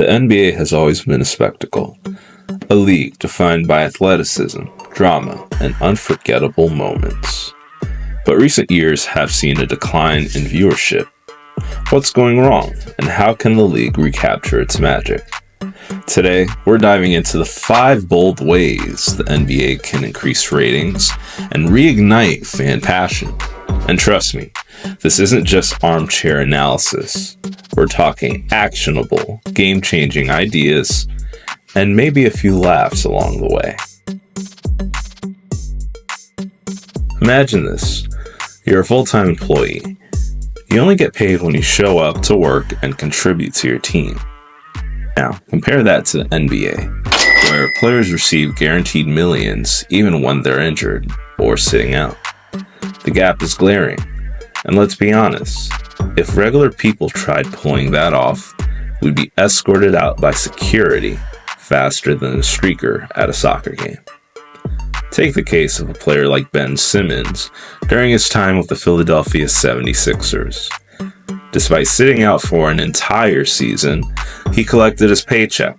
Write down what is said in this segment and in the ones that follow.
The NBA has always been a spectacle, a league defined by athleticism, drama, and unforgettable moments. But recent years have seen a decline in viewership. What's going wrong, and how can the league recapture its magic? Today, we're diving into the 5 bold ways the NBA can increase ratings and reignite fan passion. And trust me, this isn't just armchair analysis. We're talking actionable, game-changing ideas, and maybe a few laughs along the way. Imagine this. You're a full-time employee. You only get paid when you show up to work and contribute to your team. Now, compare that to the NBA, where players receive guaranteed millions even when they're injured or sitting out. The gap is glaring, and let's be honest, if regular people tried pulling that off, we'd be escorted out by security faster than a streaker at a soccer game. Take the case of a player like Ben Simmons during his time with the Philadelphia 76ers. Despite sitting out for an entire season, he collected his paycheck.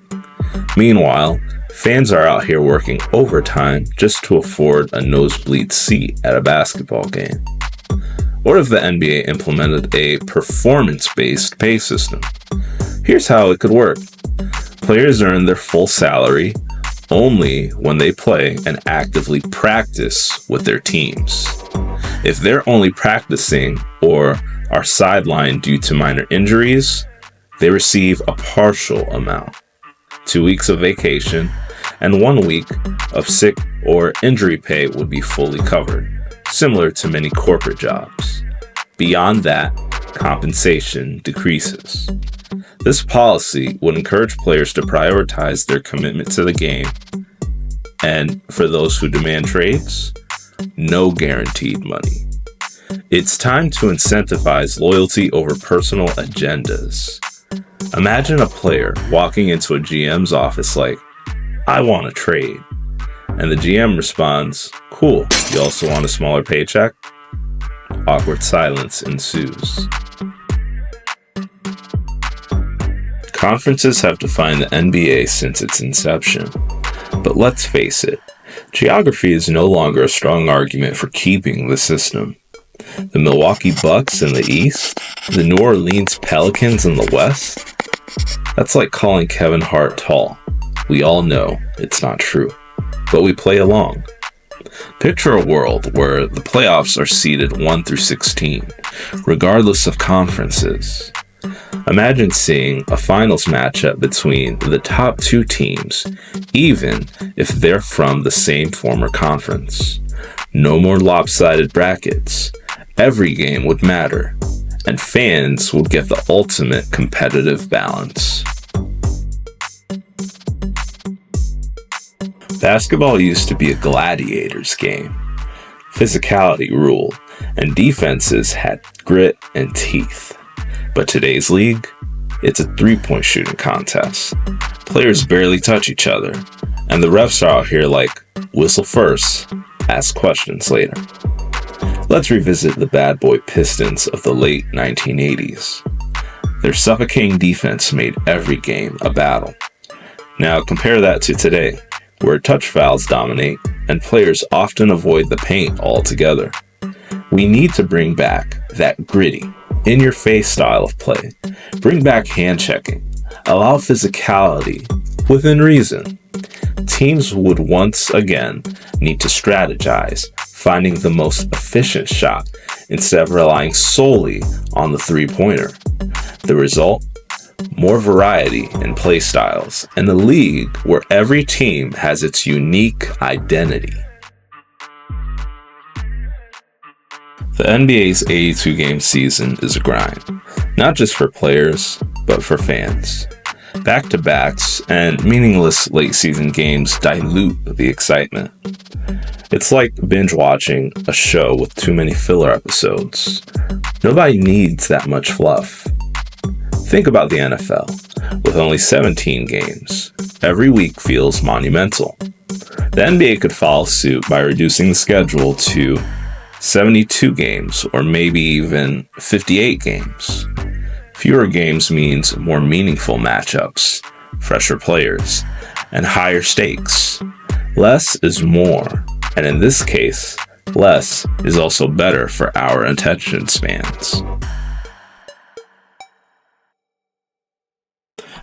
Meanwhile, fans are out here working overtime just to afford a nosebleed seat at a basketball game. What if the NBA implemented a performance-based pay system? Here's how it could work. Players earn their full salary only when they play and actively practice with their teams. If they're only practicing or are sidelined due to minor injuries, they receive a partial amount, 2 weeks of vacation, and 1 week of sick or injury pay would be fully covered, similar to many corporate jobs. Beyond that, compensation decreases. This policy would encourage players to prioritize their commitment to the game, and for those who demand trades, no guaranteed money. It's time to incentivize loyalty over personal agendas. Imagine a player walking into a GM's office like, "I want a trade." And the GM responds, "Cool, you also want a smaller paycheck?" Awkward silence ensues. Conferences have defined the NBA since its inception. But let's face it, geography is no longer a strong argument for keeping the system. The Milwaukee Bucks in the East, the New Orleans Pelicans in the West, that's like calling Kevin Hart tall. We all know it's not true, but we play along. Picture a world where the playoffs are seeded 1 through 16, regardless of conferences. Imagine seeing a finals matchup between the top 2 teams, even if they're from the same former conference. No more lopsided brackets. Every game would matter, and fans would get the ultimate competitive balance. Basketball used to be a gladiator's game. Physicality ruled, and defenses had grit and teeth. But today's league, it's a 3-point shooting contest. Players barely touch each other, and the refs are out here like, whistle first, ask questions later. Let's revisit the bad boy Pistons of the late 1980s. Their suffocating defense made every game a battle. Now compare that to today, where touch fouls dominate and players often avoid the paint altogether. We need to bring back that gritty, in-your-face style of play. Bring back hand-checking. Allow physicality within reason. Teams would once again need to strategize, finding the most efficient shot instead of relying solely on the three-pointer. The result? More variety in play styles, and a league where every team has its unique identity. The NBA's 82-game season is a grind, not just for players, but for fans. Back-to-backs and meaningless late-season games dilute the excitement. It's like binge-watching a show with too many filler episodes. Nobody needs that much fluff. Think about the NFL. With only 17 games, every week feels monumental. The NBA could follow suit by reducing the schedule to 72 games, or maybe even 58 games. Fewer games means more meaningful matchups, fresher players, and higher stakes. Less is more, and in this case, less is also better for our attention spans.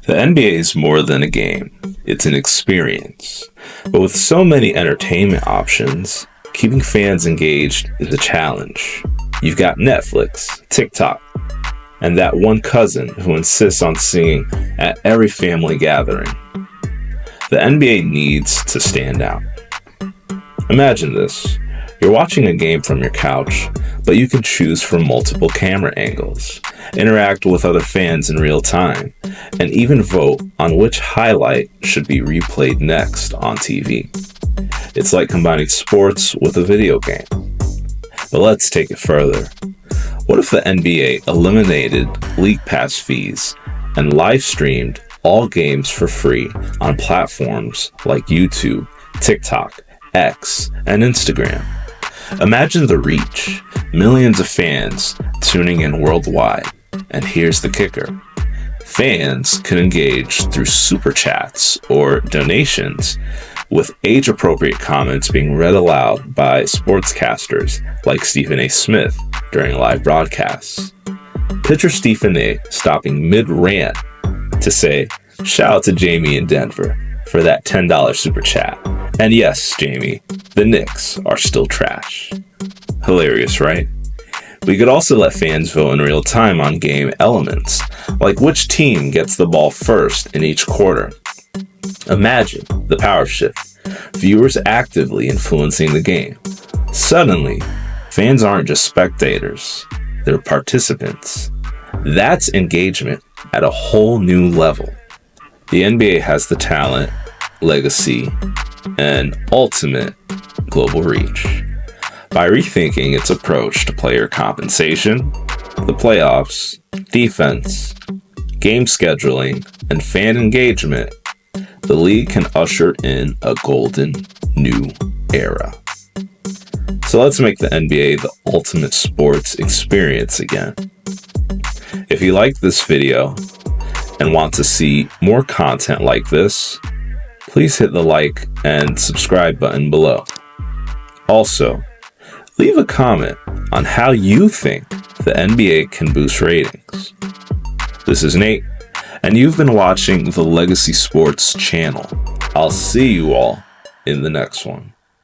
The NBA is more than a game, it's an experience. But with so many entertainment options, keeping fans engaged is a challenge. You've got Netflix, TikTok, and that one cousin who insists on singing at every family gathering. The NBA needs to stand out. Imagine this. You're watching a game from your couch, but you can choose from multiple camera angles, interact with other fans in real time, and even vote on which highlight should be replayed next on TV. It's like combining sports with a video game. But let's take it further. What if the NBA eliminated league pass fees and live streamed all games for free on platforms like YouTube, TikTok, X, and Instagram? Imagine the reach, millions of fans tuning in worldwide. And here's the kicker. Fans can engage through super chats or donations, with age-appropriate comments being read aloud by sportscasters like Stephen A. Smith during live broadcasts. Picture Stephen A. stopping mid-rant to say, "Shout out to Jamie in Denver for that $10 super chat. And yes, Jamie, the Knicks are still trash." Hilarious, right? We could also let fans vote in real time on game elements, like which team gets the ball first in each quarter. Imagine the power shift, viewers actively influencing the game. Suddenly, fans aren't just spectators, they're participants. That's engagement at a whole new level. The NBA has the talent, legacy, and ultimate global reach. By rethinking its approach to player compensation, the playoffs, defense, game scheduling, and fan engagement, the league can usher in a golden new era. So let's make the NBA the ultimate sports experience again. If you liked this video and want to see more content like this, please hit the like and subscribe button below. Also, leave a comment on how you think the NBA can boost ratings. This is Nate, and you've been watching the Legacy Sports channel. I'll see you all in the next one.